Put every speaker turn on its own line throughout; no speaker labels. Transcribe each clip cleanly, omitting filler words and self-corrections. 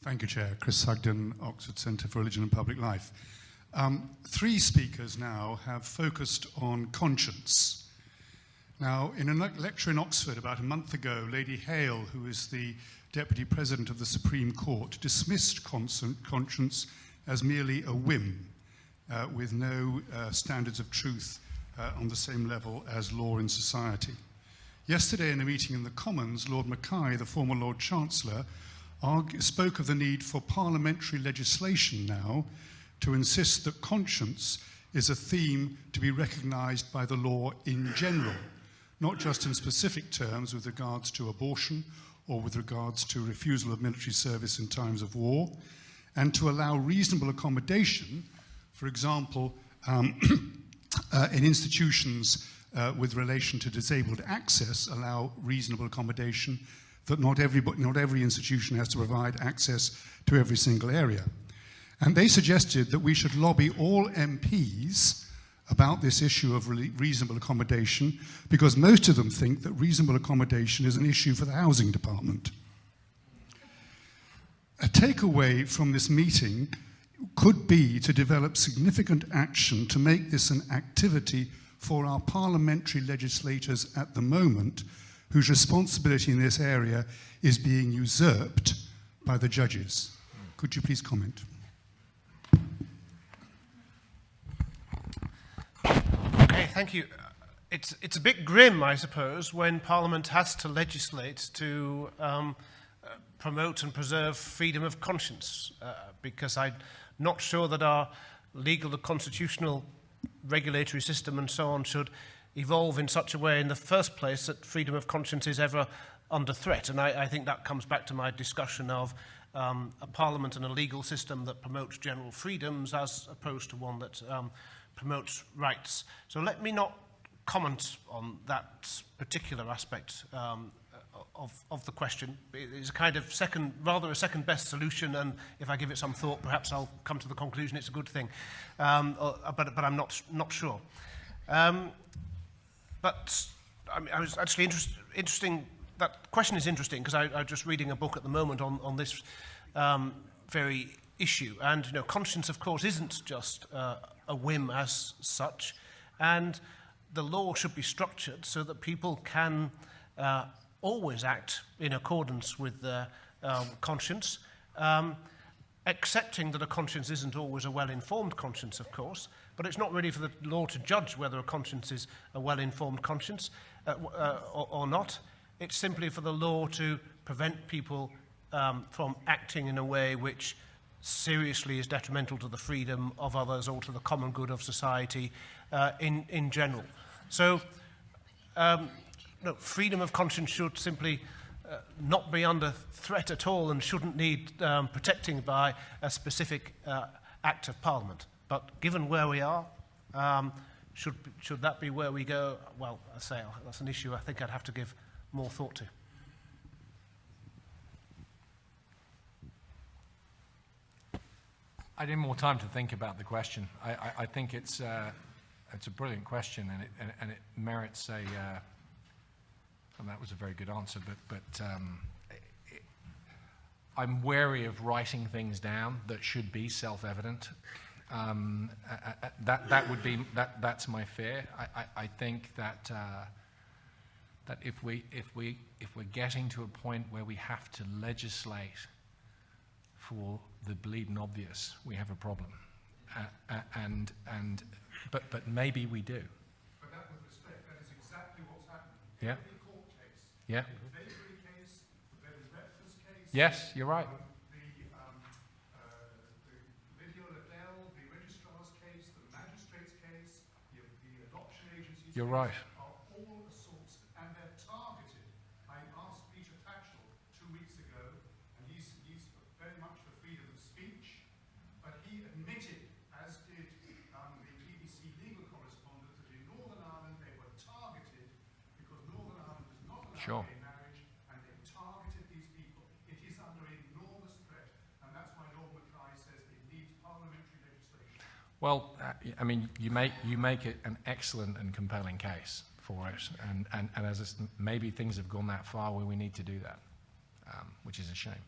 Thank you, Chair. Chris Sugden, Oxford Centre for Religion and Public Life. Three speakers now have focused on conscience. Now, in a lecture in Oxford about a month ago, Lady Hale, who is the Deputy President of the Supreme Court, dismissed conscience as merely a whim, with no standards of truth on the same level as law in society. Yesterday, in a meeting in the Commons, Lord Mackay, the former Lord Chancellor, spoke of the need for parliamentary legislation now to insist that conscience is a theme to be recognised by the law in general, not just in specific terms with regards to abortion or with regards to refusal of military service in times of war, and to allow reasonable accommodation, for example, in institutions with relation to disabled access, allow reasonable accommodation that not every institution has to provide access to every single area. And they suggested that we should lobby all MPs about this issue of reasonable accommodation, because most of them think that reasonable accommodation is an issue for the housing department. A takeaway from this meeting could be to develop significant action to make this an activity for our parliamentary legislators at the moment, whose responsibility in this area is being usurped by the judges. Could you please comment?
Okay, thank you. It's a bit grim, I suppose, when Parliament has to legislate to promote and preserve freedom of conscience, because I'm not sure that our legal and constitutional regulatory system and so on should evolve in such a way in the first place that freedom of conscience is ever under threat. And I think that comes back to my discussion of a parliament and a legal system that promotes general freedoms as opposed to one that promotes rights. So let me not comment on that particular aspect of the question. It is a kind of rather a second-best solution, and if I give it some thought, perhaps I'll come to the conclusion it's a good thing. But I'm not sure. But I was actually interesting. That question is interesting because I'm just reading a book at the moment on this very issue. And conscience, of course, isn't just a whim as such, and the law should be structured so that people can always act in accordance with their conscience, accepting that a conscience isn't always a well-informed conscience, of course. But it's not really for the law to judge whether a conscience is a well-informed conscience or not. It's simply for the law to prevent people from acting in a way which seriously is detrimental to the freedom of others or to the common good of society in general. So, freedom of conscience should simply not be under threat at all and shouldn't need protecting by a specific act of Parliament. But given where we are, should that be where we go? Well, I say that's an issue I think I'd have to give more thought to.
I need more time to think about the question. I think it's a brilliant question, and it merits a. And that was a very good answer, but I'm wary of writing things down that should be self-evident. That's my fear. I think that if we're getting to a point where we have to legislate for the bleeding obvious, we have a problem. But maybe we do.
But that, with respect, that is exactly what's happening.
Yeah.
Every court case,
Yeah.
the Bakery case, the Bed and Breakfast case.
Yes, you're right. You're right.
Are all assaults, and they're targeted. I asked Peter Tatchell 2 weeks ago, and he's very much for freedom of speech, but he admitted, as did the BBC legal correspondent, that in Northern Ireland they were targeted because Northern Ireland does not allow gay marriage, and they targeted these people. It is under enormous threat, and that's why Lord Mackay says it needs parliamentary legislation.
Well, I mean, you make it an excellent and compelling case for it, and as maybe things have gone that far where we need to do that, which is a shame.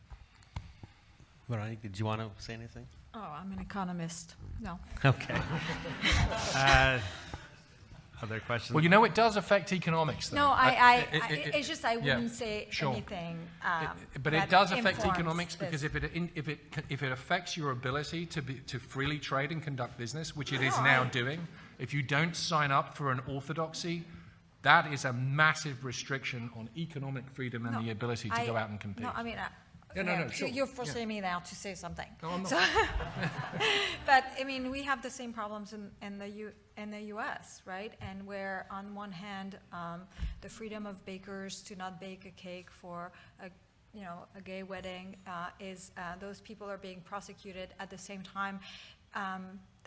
Veronique, did you want to say anything?
Oh, I'm an economist. No.
Okay. Other questions?
Well, you know, it does affect economics, though.
No, it's just I wouldn't say anything.
But it does affect economics because if it affects your ability to freely trade and conduct business, which it is now doing, if you don't sign up for an orthodoxy, that is a massive restriction on economic freedom and the ability to go out and compete.
No, I mean,
sure.
You're forcing me now to say something.
No, I'm not.
So, but I mean, we have the same problems in the U.S., right? And where on one hand, the freedom of bakers to not bake a cake for a gay wedding is those people are being prosecuted. At the same time,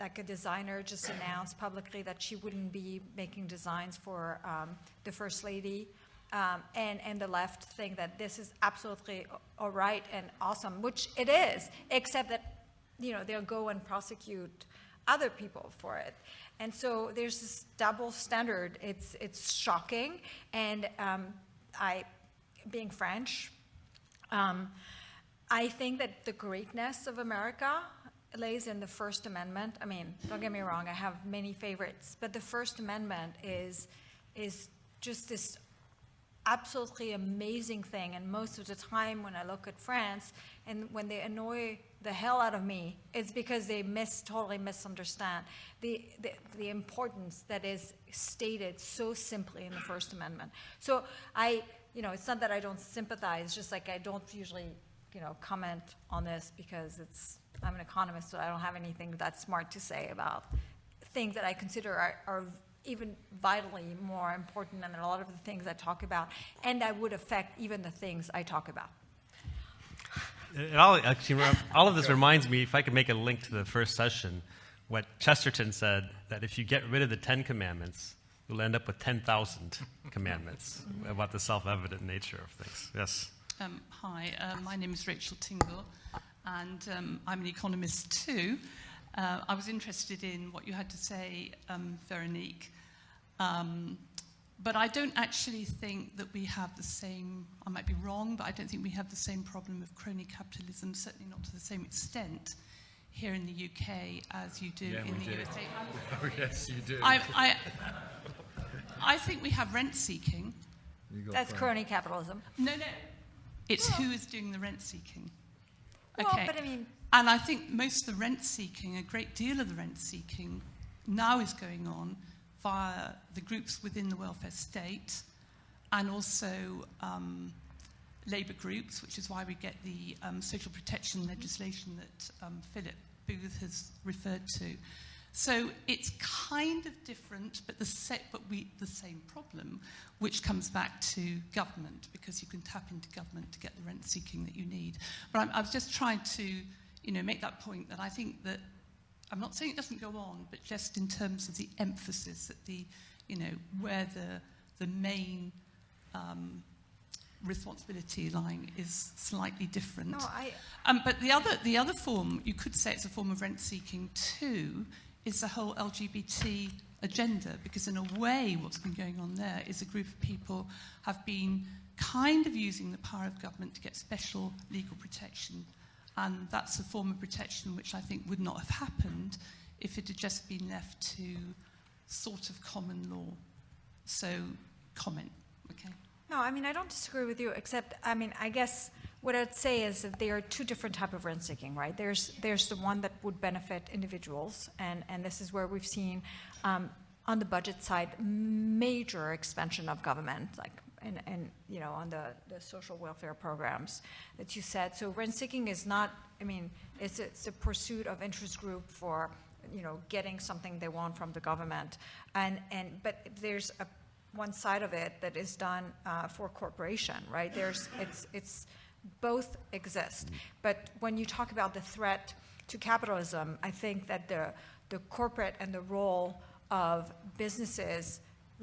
like a designer just announced publicly that she wouldn't be making designs for the First Lady. And the left think that this is absolutely all right and awesome, which it is, except that, they'll go and prosecute other people for it. And so there's this double standard. It's shocking. And being French, I think that the greatness of America lays in the First Amendment. I mean, don't get me wrong, I have many favorites, but the First Amendment is just this absolutely amazing thing. And most of the time when I look at France and when they annoy the hell out of me, it's because they totally misunderstand the importance that is stated so simply in the First Amendment. So it's not that I don't sympathize, it's just like I don't usually, comment on this because I'm an economist, so I don't have anything that smart to say about things that I consider are even vitally more important than a lot of the things I talk about, and that would affect even the things I talk about.
All of this reminds me, if I could make a link to the first session, what Chesterton said, that if you get rid of the 10 commandments, you'll end up with 10,000 commandments about the self-evident nature of things. Yes?
Hi, my name is Rachel Tingle, and I'm an economist too. I was interested in what you had to say, Veronique, but I don't actually think that we have the same, I might be wrong, but I don't think we have the same problem of crony capitalism, certainly not to the same extent here in the UK as you do in the USA.
Oh, yes, you do.
I think we have rent seeking.
That's crony capitalism.
No. It's who is doing the rent seeking.
Well,
Okay.
but I mean...
And I think most of the rent seeking, a great deal of the rent seeking, now is going on via the groups within the welfare state and also labour groups, which is why we get the social protection legislation that Philip Booth has referred to. So it's kind of different, but the same problem, which comes back to government, because you can tap into government to get the rent seeking that you need. But I was just trying to make that point that I think that, I'm not saying it doesn't go on, but just in terms of the emphasis that where the main responsibility lying is slightly different.
No,
but the other form, you could say it's a form of rent seeking too, is the whole LGBT agenda, because in a way what's been going on there is a group of people have been kind of using the power of government to get special legal protection. And that's a form of protection which I think would not have happened if it had just been left to sort of common law. So, comment, okay?
No, I mean, I don't disagree with you, except, I mean, I guess what I'd say is that there are two different types of rent seeking, right? There's the one that would benefit individuals, and this is where we've seen on the budget side major expansion of government, like and on the social welfare programs that you said. So rent seeking is not, I mean, it's a pursuit of interest group for getting something they want from the government, but there's one side of it that is done for corporation, right? It's both exist, but when you talk about the threat to capitalism, I think that the corporate and the role of businesses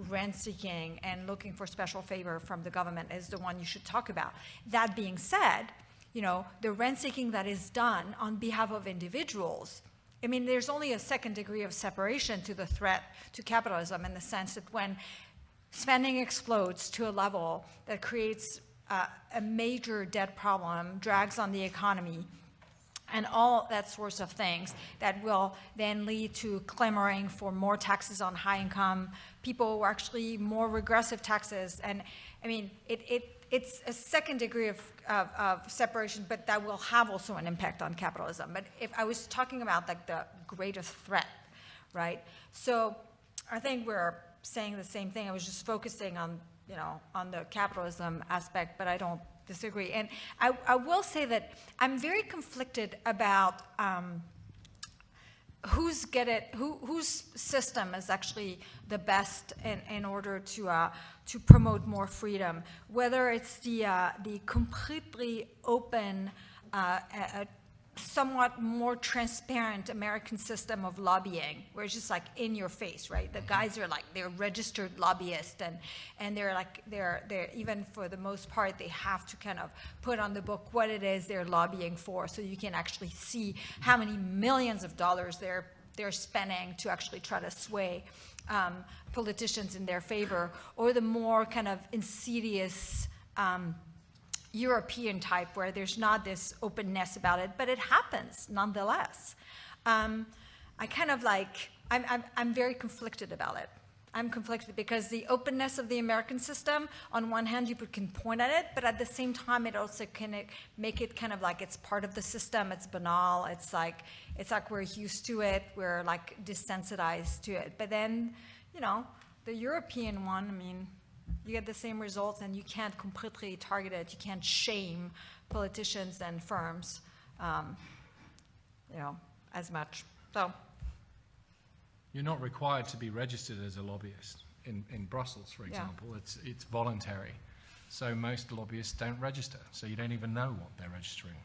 rent-seeking and looking for special favor from the government is the one you should talk about. That being said, the rent-seeking that is done on behalf of individuals, I mean, there's only a second degree of separation to the threat to capitalism, in the sense that when spending explodes to a level that creates a major debt problem, drags on the economy, and all that sorts of things that will then lead to clamoring for more taxes on high income people, or actually more regressive taxes. And I mean, it's a second degree of separation, but that will have also an impact on capitalism. But if I was talking about like the greatest threat, right? So I think we're saying the same thing. I was just focusing on, on the capitalism aspect, but I don't disagree. And I will say that I'm very conflicted about whose system is actually the best in order to promote more freedom. Whether it's the completely open, somewhat more transparent American system of lobbying, where it's just like in your face, right? The guys are like, they're registered lobbyists, and they're even for the most part, they have to kind of put on the book what it is they're lobbying for, so you can actually see how many millions of dollars they're spending to actually try to sway politicians in their favor, or the more kind of insidious European type, where there's not this openness about it, but it happens nonetheless. I kind of like, I'm very conflicted about it. I'm conflicted because the openness of the American system, on one hand, you can point at it, but at the same time, it also can make it kind of like it's part of the system. It's banal. It's like we're used to it. We're like desensitized to it. But then, the European one, I mean, you get the same results, and you can't completely target it. You can't shame politicians and firms, as much. So
you're not required to be registered as a lobbyist in Brussels, for example. Yeah. It's voluntary. So most lobbyists don't register, so you don't even know what they're registering.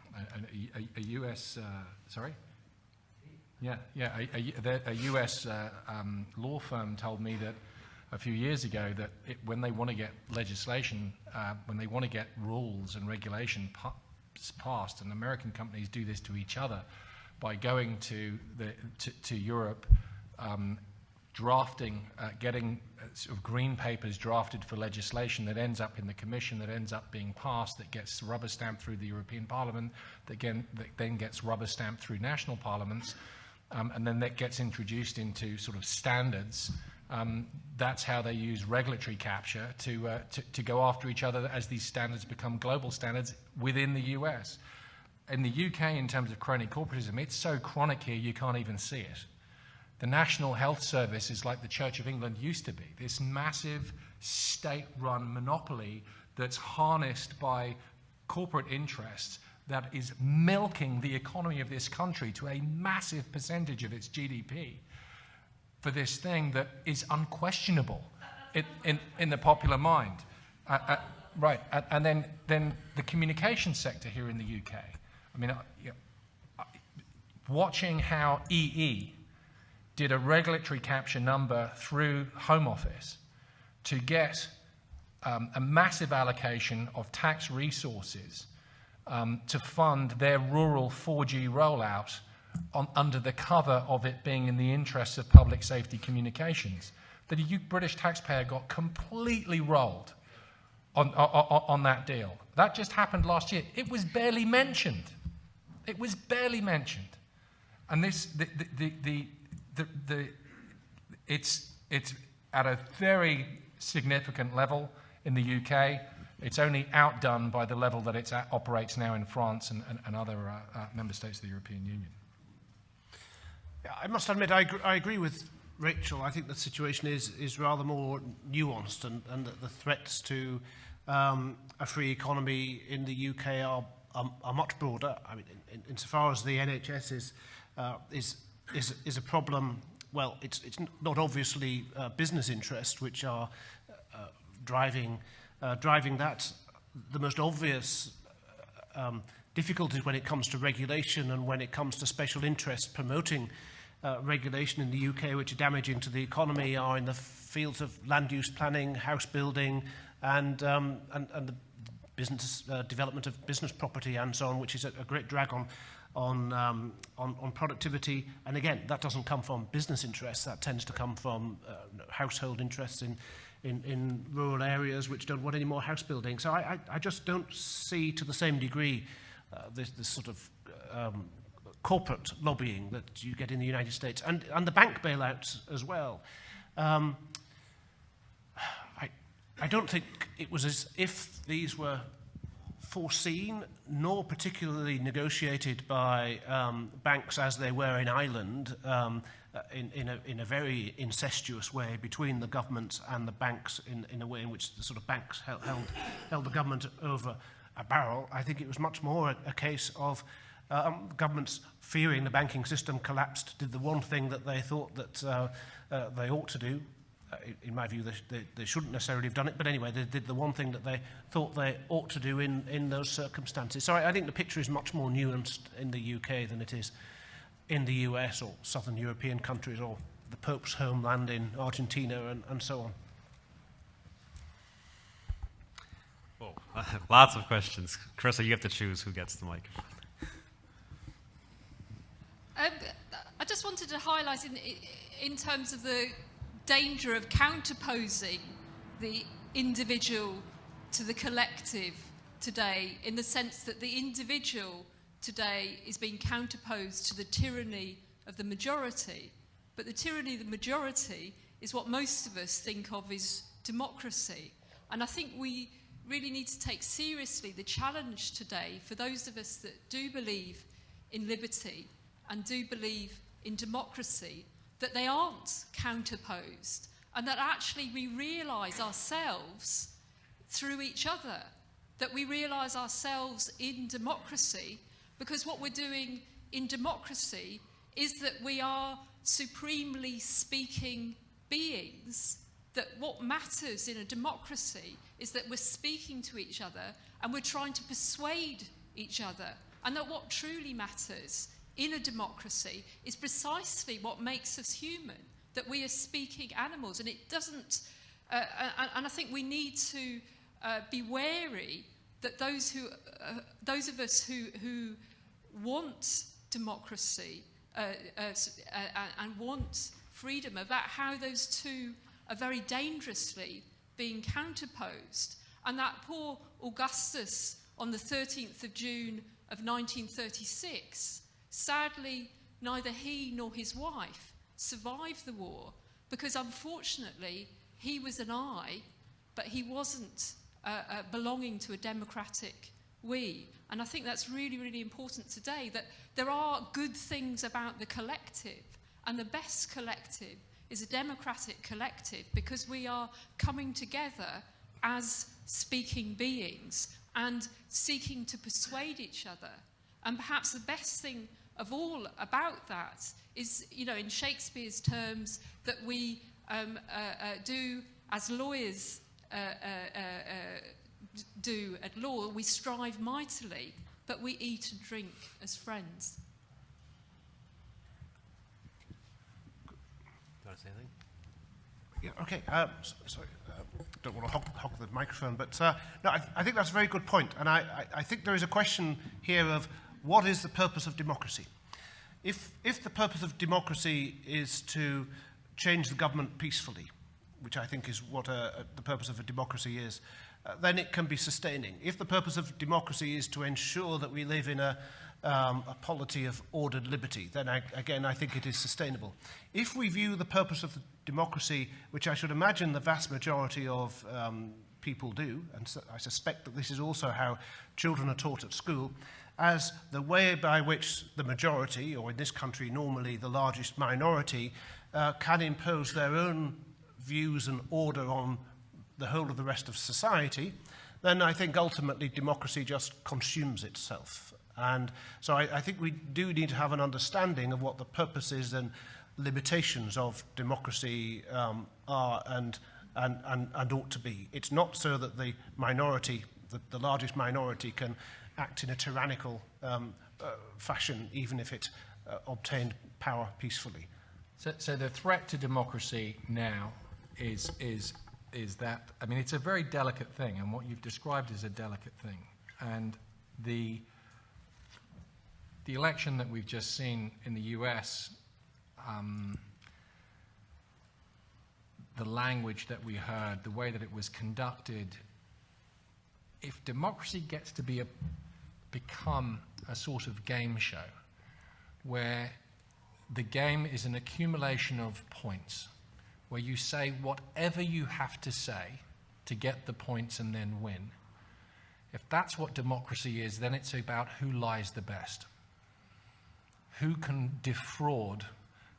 A U.S. A U.S. law firm told me that a few years ago that when they want to get legislation, when they want to get rules and regulation passed, and American companies do this to each other by going to Europe, drafting, getting sort of green papers drafted for legislation that ends up in the Commission, that ends up being passed, that gets rubber stamped through the European Parliament, that then gets rubber stamped through national parliaments, and then that gets introduced into sort of standards. That's how they use regulatory capture to go after each other as these standards become global standards within the US. In the UK, in terms of crony corporatism, it's so chronic here you can't even see it. The National Health Service is like the Church of England used to be, this massive state-run monopoly that's harnessed by corporate interests that is milking the economy of this country to a massive percentage of its GDP for this thing that is unquestionable in the popular mind. Right, and then the communication sector here in the UK. I mean, watching how EE did a regulatory capture number through Home Office to get a massive allocation of tax resources to fund their rural 4G rollout under the cover of it being in the interests of public safety communications, that a British taxpayer got completely rolled on that deal. That just happened last year. It was barely mentioned. It was barely mentioned. And this, it's at a very significant level in the UK. It's only outdone by the level that it operates now in France and other member states of the European Union.
Yeah, I must admit, I agree with Rachel. I think the situation is rather more nuanced, and that the threats to a free economy in the UK are much broader. I mean, insofar as the NHS is a problem, well, it's not obviously business interests which are driving that. The most obvious difficulties when it comes to regulation and when it comes to special interests promoting regulation in the UK, which are damaging to the economy, are in the fields of land use planning, house building, and the business development of business property and so on, which is a great drag on productivity. And again, that doesn't come from business interests. That tends to come from household interests in rural areas which don't want any more house building. So I just don't see to the same degree this sort of corporate lobbying that you get in the United States, and the bank bailouts as well. I don't think it was as if these were foreseen, nor particularly negotiated by banks as they were in Ireland, in a very incestuous way between the government and the banks, in a way in which the sort of banks held the government over a barrel. I think it was much more a case of governments fearing the banking system collapsed, did the one thing that they thought that they ought to do. In my view, they shouldn't necessarily have done it, but anyway, they did the one thing that they thought they ought to do in those circumstances. So I think the picture is much more nuanced in the UK than it is in the US or southern European countries or the Pope's homeland in Argentina and so on.
Well, lots of questions. Carissa, you have to choose who gets the microphone.
I just wanted to highlight in terms of the danger of counterposing the individual to the collective today, in the sense that the individual today is being counterposed to the tyranny of the majority. But the tyranny of the majority is what most of us think of as democracy. And I think we really need to take seriously the challenge today for those of us that do believe in liberty and do believe in democracy, that they aren't counterposed, and that actually we realise ourselves through each other, that we realise ourselves in democracy, because what we're doing in democracy is that we are supremely speaking beings, that what matters in a democracy is that we're speaking to each other and we're trying to persuade each other, and that what truly matters in a democracy is precisely what makes us human, that we are speaking animals. And it doesn't, and I think we need to be wary that those of us who want democracy and want freedom, about how those two are very dangerously being counterposed. And that poor Augustus on the 13th of June of 1936, sadly, neither he nor his wife survived the war, because unfortunately he was an I, but he wasn't belonging to a democratic we. And I think that's really, really important today, that there are good things about the collective, and the best collective is a democratic collective, because we are coming together as speaking beings and seeking to persuade each other. And perhaps the best thing of all about that is, you know, in Shakespeare's terms, that we do as lawyers do at law. We strive mightily, but we eat and drink as friends.
Do you want to say anything?
Yeah, okay. Sorry, don't want to hog the microphone, but no, I think that's a very good point. And I think there is a question here of what is the purpose of democracy? If the purpose of democracy is to change the government peacefully, which I think is what the purpose of a democracy is, then it can be sustaining. If the purpose of democracy is to ensure that we live in a polity of ordered liberty, then again I think it is sustainable. If we view the purpose of democracy, which I should imagine the vast majority of people do, and so I suspect that this is also how children are taught at school, as the way by which the majority, or in this country normally the largest minority, can impose their own views and order on the whole of the rest of society, then I think ultimately democracy just consumes itself. And so I think we do need to have an understanding of what the purposes and limitations of democracy are and ought to be. It's not so that the minority, the largest minority, can act in a tyrannical fashion, even if it obtained power peacefully.
So the threat to democracy now is that, I mean, it's a very delicate thing, and what you've described is a delicate thing. And the election that we've just seen in the US, the language that we heard, the way that it was conducted, if democracy gets to become a sort of game show where the game is an accumulation of points, where you say whatever you have to say to get the points and then win. If that's what democracy is, then it's about who lies the best. Who can defraud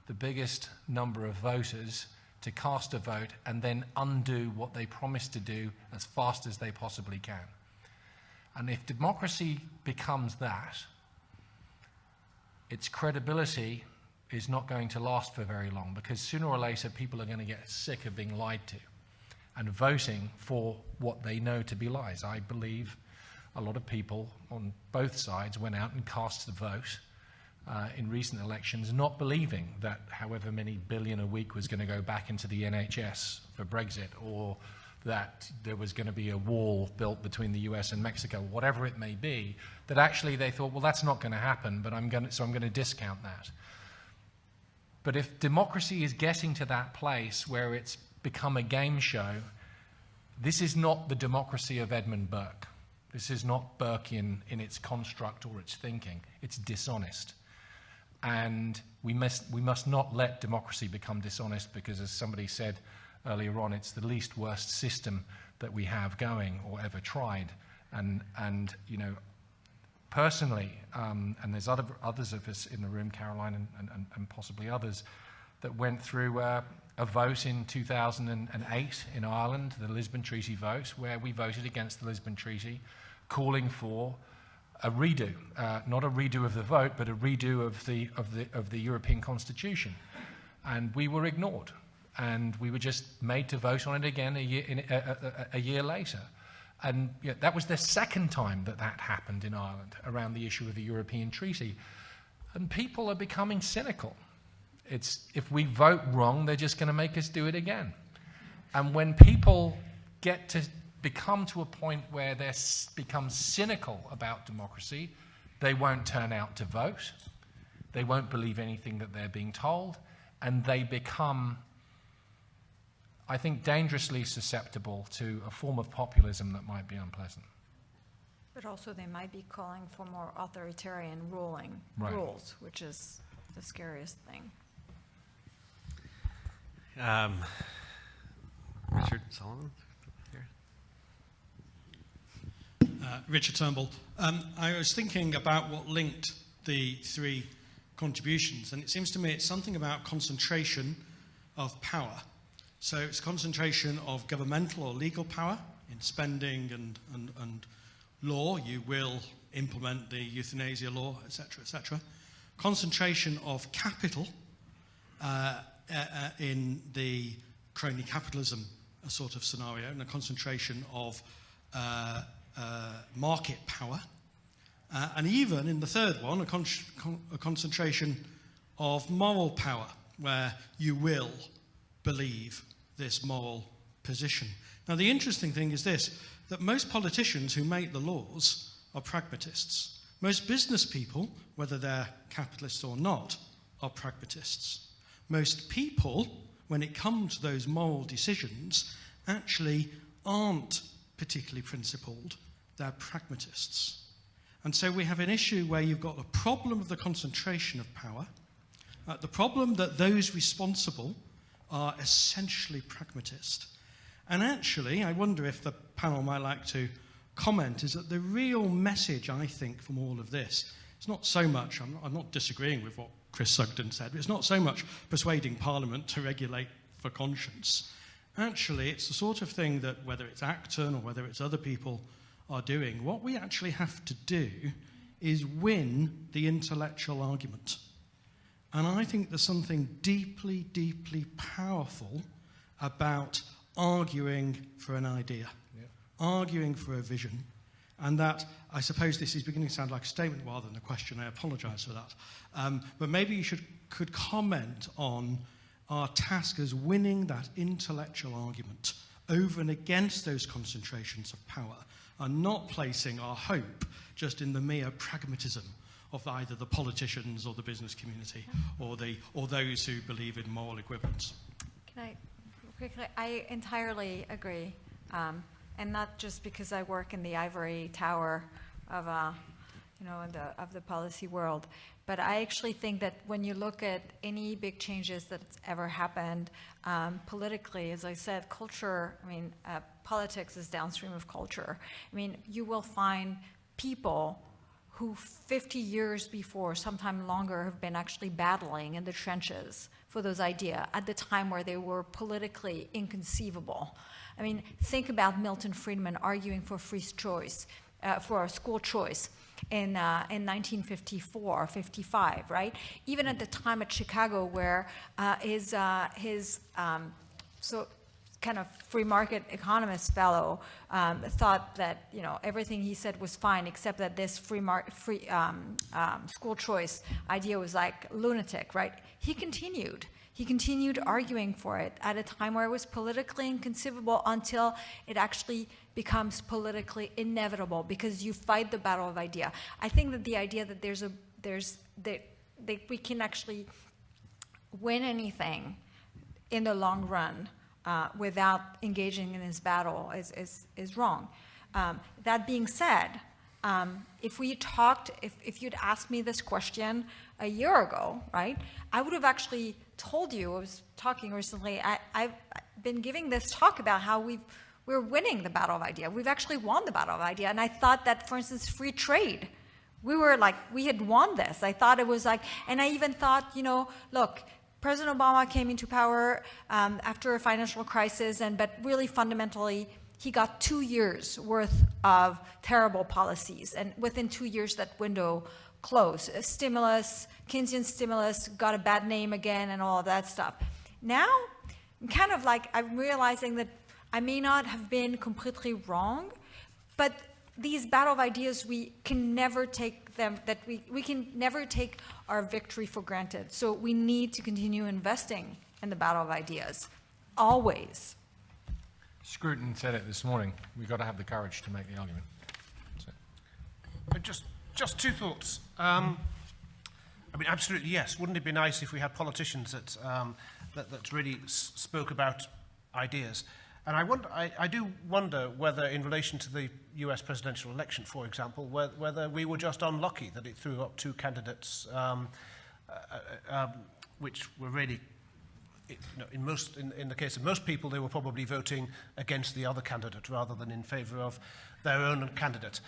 the biggest number of voters to cast a vote and then undo what they promised to do as fast as they possibly can. And if democracy becomes that, its credibility is not going to last for very long, because sooner or later people are going to get sick of being lied to and voting for what they know to be lies. I believe a lot of people on both sides went out and cast the vote in recent elections, not believing that however many billion a week was going to go back into the NHS for Brexit, or that there was going to be a wall built between the US and Mexico, whatever it may be, that actually they thought, well, that's not going to happen, but I'm going to discount that. But if democracy is getting to that place where it's become a game show, this is not the democracy of Edmund Burke. This is not Burkean in its construct or its thinking. It's dishonest. And we must not let democracy become dishonest, because, as somebody said earlier on, it's the least worst system that we have going or ever tried. And you know, personally, and there's others of us in the room, Caroline and possibly others, that went through a vote in 2008 in Ireland, the Lisbon Treaty vote, where we voted against the Lisbon Treaty, calling for a redo, not a redo of the vote, but a redo of the European Constitution, and we were ignored, and we were just made to vote on it again a year later, and that was the second time that happened in Ireland around the issue of the European Treaty, and people are becoming cynical. It's if we vote wrong, they're just going to make us do it again, and when people get to become to a point where they become cynical about democracy, they won't turn out to vote, they won't believe anything that they're being told, and they become, I think, dangerously susceptible to a form of populism that might be unpleasant.
But also they might be calling for more authoritarian rules, which is the scariest thing.
Richard Solomon?
Richard Turnbull. I was thinking about what linked the three contributions, and it seems to me it's something about concentration of power. So it's concentration of governmental or legal power in spending and law. You will implement the euthanasia law, etc., etc. Concentration of capital in the crony capitalism sort of scenario, and a concentration of market power, and even in the third one, a concentration of moral power, where you will believe this moral position. Now, the interesting thing is this, that most politicians who make the laws are pragmatists. Most business people, whether they're capitalists or not, are pragmatists. Most people, when it comes to those moral decisions, actually aren't particularly principled, they're pragmatists. And so we have an issue where you've got a problem of the concentration of power, the problem that those responsible are essentially pragmatist. And actually, I wonder if the panel might like to comment, is that the real message, I think, from all of this is not so much, I'm not disagreeing with what Chris Sugden said, but it's not so much persuading Parliament to regulate for conscience. Actually, it's the sort of thing that, whether it's Acton or whether it's other people are doing, what we actually have to do is win the intellectual argument. And I think there's something deeply, deeply powerful about arguing for an idea, arguing for a vision. And that, I suppose this is beginning to sound like a statement rather than a question. I apologise for that. But maybe you could comment on our task as winning that intellectual argument over and against those concentrations of power, and not placing our hope just in the mere pragmatism of either the politicians or the business community or those who believe in moral equivalence.
Can I quickly? I entirely agree, and not just because I work in the ivory tower of of the policy world. But I actually think that when you look at any big changes that's ever happened politically, as I said, culture, politics is downstream of culture. You will find people who 50 years before, sometime longer, have been actually battling in the trenches for those ideas at the time where they were politically inconceivable. Think about Milton Friedman arguing for free choice, for school choice in 1954, 55, right? Even at the time at Chicago, where his kind of free market economist fellow thought that everything he said was fine, except that this free school choice idea was like lunatic, right? He continued arguing for it at a time where it was politically inconceivable until it actually becomes politically inevitable, because you fight the battle of idea. I think that the idea that that we can actually win anything in the long run without engaging in this battle is wrong. That being said, if you'd asked me this question a year ago, right, I would have actually told you. I was talking recently, I've been giving this talk about how we're winning the battle of idea. We've actually won the battle of idea. And I thought that, for instance, free trade, we had won this. I thought it was and I even thought, look, President Obama came into power after a financial crisis, but really fundamentally, he got 2 years worth of terrible policies. And within 2 years, that window closed. Stimulus, Keynesian stimulus, got a bad name again, and all of that stuff. Now, I'm realizing that I may not have been completely wrong, but these battle of ideas, we can never take them, that we can never take our victory for granted. So we need to continue investing in the battle of ideas, always.
Scruton said it this morning. We've got to have the courage to make the argument.
Just two thoughts. Absolutely yes. Wouldn't it be nice if we had politicians that really spoke about ideas? And I do wonder whether, in relation to the US presidential election, for example, whether we were just unlucky that it threw up two candidates which were really, in the case of most people, they were probably voting against the other candidate rather than in favour of their own candidate.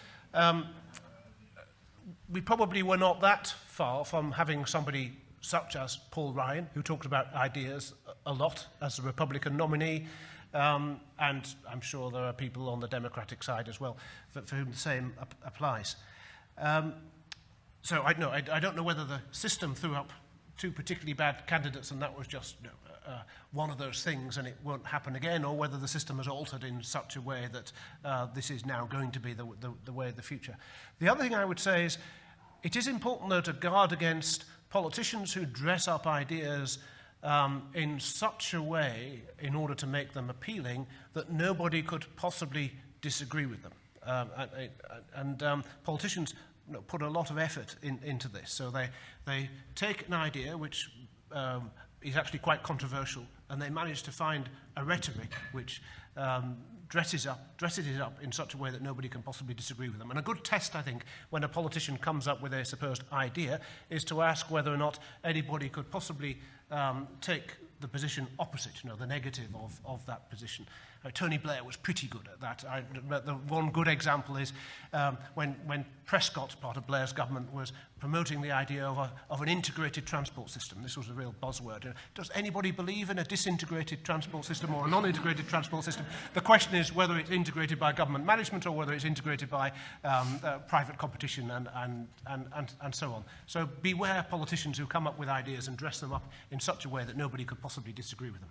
We probably were not that far from having somebody such as Paul Ryan, who talked about ideas a lot as a Republican nominee, and I'm sure there are people on the Democratic side as well for whom the same applies. So I don't know whether the system threw up two particularly bad candidates and that was just one of those things and it won't happen again, or whether the system has altered in such a way that this is now going to be the way of the future. The other thing I would say is it is important, though, to guard against politicians who dress up ideas in such a way in order to make them appealing that nobody could possibly disagree with them. And politicians put a lot of effort into this. So they take an idea which is actually quite controversial, and they manage to find a rhetoric which dresses it up in such a way that nobody can possibly disagree with them. And a good test, I think, when a politician comes up with a supposed idea is to ask whether or not anybody could possibly take the position opposite, the negative of that position. Tony Blair was pretty good at that. The one good example is when Prescott, part of Blair's government, was promoting the idea of an integrated transport system. This was a real buzzword. Does anybody believe in a disintegrated transport system or a non-integrated transport system? The question is whether it's integrated by government management or whether it's integrated by private competition and so on. So beware politicians who come up with ideas and dress them up in such a way that nobody could possibly disagree with them.